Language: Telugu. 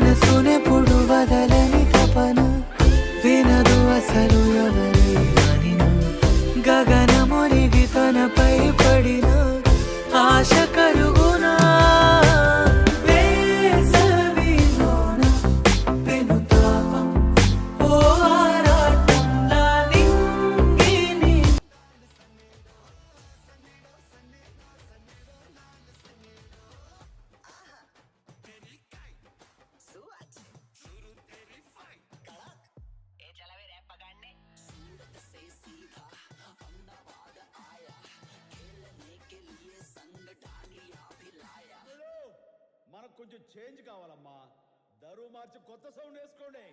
మనసునెప్పుడు వదలని తపన వినదు అసలు ఎవరైనా గగనమునిగి తనపై పడిన ఆశ కలుగునా వేసవిలోన పెనుతాపం ఓ ఆరాటంలా నింగిని మనకు కొంచెం చేంజ్ కావాలమ్మా. దరువు మార్చి కొత్త సౌండ్ వేసుకోండి.